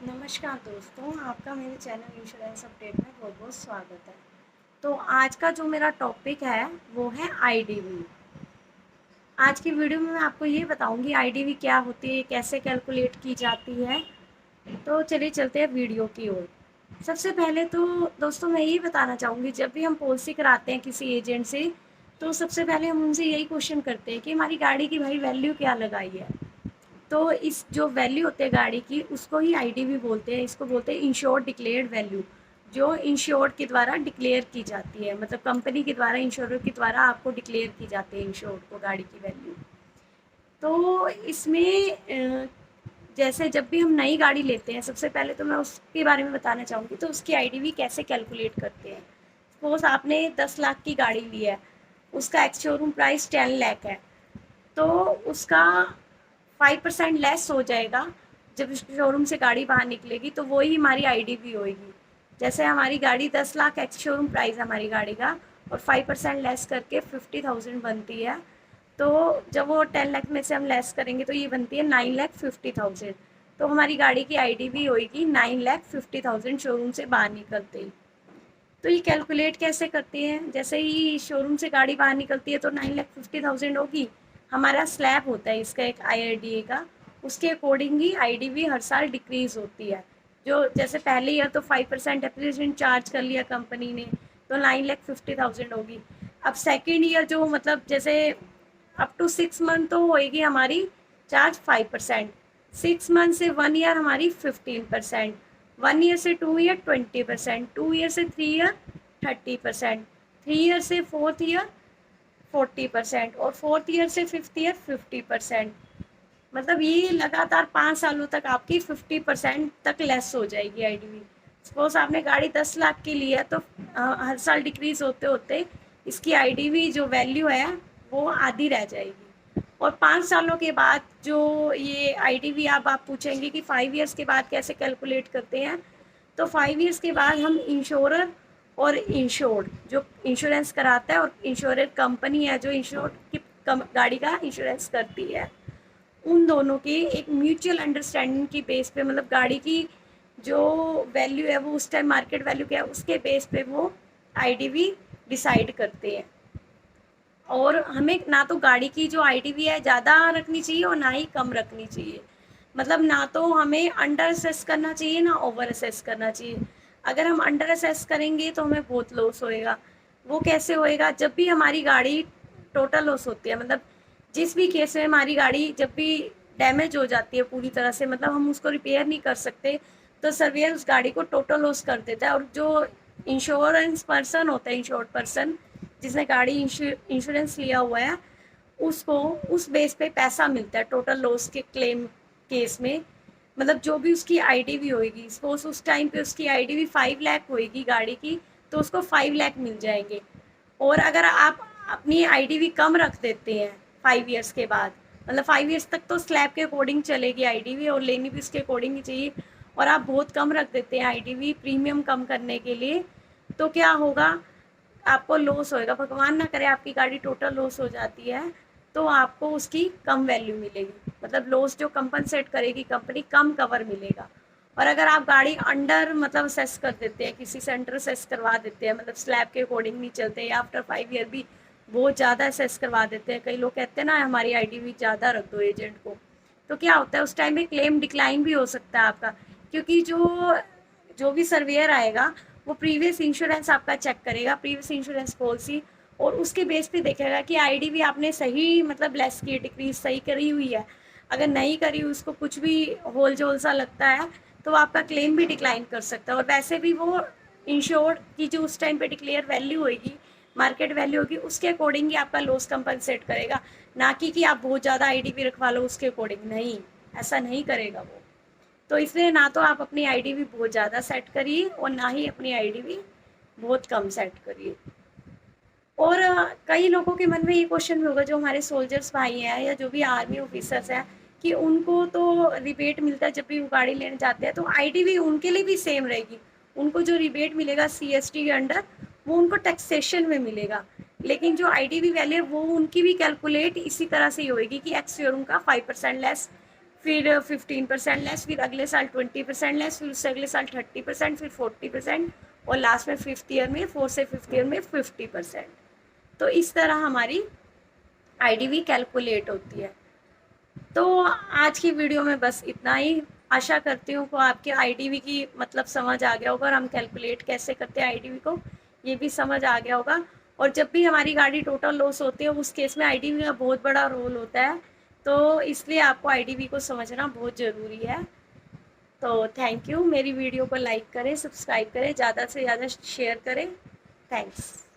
नमस्कार दोस्तों, आपका मेरे चैनल इंश्योरेंस अपडेट में बहुत बहुत स्वागत है। तो आज का जो मेरा टॉपिक है वो है आईडीवी। आज की वीडियो में मैं आपको ये बताऊंगी आईडीवी क्या होती है, कैसे कैलकुलेट की जाती है। तो चलिए चलते हैं वीडियो की ओर। सबसे पहले तो दोस्तों मैं ये बताना चाहूँगी, जब भी हम पॉलिसी कराते हैं किसी एजेंट से तो सबसे पहले हम उनसे यही क्वेश्चन करते हैं कि हमारी गाड़ी की भाई वैल्यू क्या लगाई है। तो इस जो वैल्यू होती है गाड़ी की उसको ही आईडीवी बोलते हैं। इसको बोलते हैं इंश्योर्ड डिक्लेयर्ड वैल्यू, जो इंश्योर्ड के द्वारा डिक्लेयर की जाती है, मतलब कंपनी के द्वारा, इंश्योर के द्वारा आपको डिक्लेयर की जाती है इंश्योर्ड को गाड़ी की वैल्यू। तो इसमें जैसे जब भी हम नई गाड़ी लेते हैं, सबसे पहले तो मैं उसके बारे में बताना चाहूँगी। तो उसकी आईडीवी कैसे कैलकुलेट करते हैं। सपोज आपने 10 लाख की गाड़ी ली है, उसका एक्स शोरूम प्राइस 10 लाख है, तो उसका 5% लेस हो जाएगा। जब शोरूम से गाड़ी बाहर निकलेगी तो वही हमारी आईडीवी होएगी। जैसे हमारी गाड़ी 10 लाख एक्स शोरूम प्राइस है हमारी गाड़ी का, और 5% लेस करके 50,000 बनती है। तो जब वो 10 लाख में से हम लेस करेंगे तो ये बनती है 9,50,000। तो हमारी गाड़ी की आईडीवी होएगी 9,50,000 शोरूम से बाहर निकलते ही। तो ये कैलकुलेट कैसे करते हैं, जैसे ही शोरूम से गाड़ी बाहर निकलती है तो 9,50,000 होगी। हमारा स्लैब होता है इसका एक IRDA का, उसके अकॉर्डिंग ही आईडीवी हर साल डिक्रीज होती है। जो जैसे पहले ईयर तो 5% डेप्रिसिएशन चार्ज कर लिया कंपनी ने, तो 9,50,000 होगी। अब सेकेंड ईयर जो मतलब जैसे अप टू 6 मंथ तो होएगी हमारी चार्ज 5%, 6 मंथ से 1 ईयर हमारी 15%, 1 ईयर से 2 ईयर 20%, 2 ईयर से 3 ईयर 30%, 3 ईयर से 4th ईयर 40%, और 4th ईयर से 5th ईयर 50%। मतलब ये लगातार 5 सालों तक आपकी 50% तक लेस हो जाएगी आईडीवी। सपोज आपने गाड़ी 10 लाख की ली है, तो हर साल डिक्रीज होते होते इसकी आईडीवी जो वैल्यू है वो आधी रह जाएगी। और 5 सालों के बाद जो ये आईडीवी आप पूछेंगे कि 5 ईयर्स के बाद कैसे कैलकुलेट करते हैं। तो 5 ईयर्स के बाद हम इंश्योरर और इंश्योर्ड, जो इंश्योरेंस कराता है, और इंश्योर कंपनी है जो इंश्योर की गाड़ी का इंश्योरेंस करती है, उन दोनों के एक म्यूचुअल अंडरस्टैंडिंग की बेस पे, मतलब गाड़ी की जो वैल्यू है वो उस टाइम मार्केट वैल्यू क्या है उसके बेस पे वो आईडीवी डिसाइड करते हैं। और हमें ना तो गाड़ी की जो आईडीवी है ज़्यादा रखनी चाहिए और ना ही कम रखनी चाहिए। मतलब ना तो हमें अंडर असेस करना चाहिए ना ओवर असेस करना चाहिए। अगर हम अंडर असेस करेंगे तो हमें बहुत लॉस होएगा। वो कैसे होएगा, जब भी हमारी गाड़ी टोटल लॉस होती है, मतलब जिस भी केस में हमारी गाड़ी जब भी डैमेज हो जाती है पूरी तरह से, मतलब हम उसको रिपेयर नहीं कर सकते, तो सर्वेयर उस गाड़ी को टोटल लॉस कर देता है। और जो इंश्योरेंस पर्सन होता है, इंश्योर्ड पर्सन जिसने गाड़ी इंश्योरेंस लिया हुआ है, उसको उस बेस पे पैसा मिलता है टोटल लॉस के क्लेम केस में। मतलब जो भी उसकी आईडीवी होएगी, सपोज उस टाइम पे उसकी आईडीवी 5 लाख होएगी गाड़ी की, तो उसको 5 लाख मिल जाएंगे। और अगर आप अपनी आईडीवी कम रख देते हैं 5 ईयर्स के बाद, मतलब 5 ईयर्स तक तो स्लैब के अकॉर्डिंग चलेगी आईडीवी और लेनी भी उसके अकॉर्डिंग ही चाहिए, और आप बहुत कम रख देते हैं आईडीवी प्रीमियम कम करने के लिए, तो क्या होगा, आपको लॉस होएगा। भगवान ना करे आपकी गाड़ी टोटल लॉस हो जाती है तो आपको उसकी कम वैल्यू मिलेगी, मतलब लॉस जो कंपनसेट करेगी कंपनी, कम कवर मिलेगा। और अगर आप गाड़ी अंडर मतलब असेस कर देते हैं, किसी से अंडर असेस करवा देते हैं, मतलब स्लैब के अकॉर्डिंग नहीं चलते, या आफ्टर 5 ईयर भी बहुत ज़्यादा असेस करवा देते हैं, कई लोग कहते हैं ना हमारी आईडीवी ज़्यादा रख दो एजेंट को, तो क्या होता है उस टाइम में क्लेम डिक्लाइन भी हो सकता है आपका। क्योंकि जो जो भी सर्वेयर आएगा वो प्रीवियस इंश्योरेंस आपका चेक करेगा, प्रीवियस इंश्योरेंस पॉलिसी, और उसके बेस पे देखेगा कि आईडीवी आपने सही मतलब लेस की डिक्रीज सही करी हुई है। अगर नहीं करी, उसको कुछ भी होल जोल सा लगता है, तो आपका क्लेम भी डिक्लाइन कर सकता है। और वैसे भी वो इंश्योर्ड की जो उस टाइम पे डिक्लेयर वैल्यू होगी, मार्केट वैल्यू होगी, उसके अकॉर्डिंग ही आपका लॉस कंपनसेट करेगा, ना कि आप बहुत ज़्यादा आईडीवी रखवा लो उसके अकॉर्डिंग, नहीं, ऐसा नहीं करेगा वो। तो इसलिए ना तो आप अपनी आईडीवी बहुत ज़्यादा सेट करिए और ना ही अपनी आईडीवी बहुत कम सेट करिए। और कई लोगों के मन में ये क्वेश्चन भी होगा, जो हमारे सोल्जर्स भाई हैं या जो भी आर्मी ऑफिसर्स हैं, कि उनको तो रिबेट मिलता है जब भी वो गाड़ी लेने जाते हैं, तो आईडीवी उनके लिए भी सेम रहेगी। उनको जो रिबेट मिलेगा सीएसटी के अंडर, वो उनको टैक्सेशन में मिलेगा। लेकिन जो आईडीवी वैल्यू है वो उनकी भी कैलकुलेट इसी तरह से ही होएगी कि एक्स शोरूम का 5% लेस फिर 15% लेस, फिर अगले साल 20% लेस, फिर उससे अगले साल 30%, फिर 40% और लास्ट में 5th ईयर में, 4th से 5th ईयर में 50%। तो इस तरह हमारी आईडीवी कैलकुलेट होती है। तो आज की वीडियो में बस इतना ही। आशा करती हूँ को आपके आईडीवी की मतलब समझ आ गया होगा और हम कैलकुलेट कैसे करते हैं आईडीवी को, ये भी समझ आ गया होगा। और जब भी हमारी गाड़ी टोटल लॉस होती है उस केस में आईडीवी का बहुत बड़ा रोल होता है, तो इसलिए आपको आईडीवी को समझना बहुत ज़रूरी है। तो थैंक यू। मेरी वीडियो को लाइक करें, सब्सक्राइब करें, ज़्यादा से ज़्यादा शेयर करें। थैंक्स।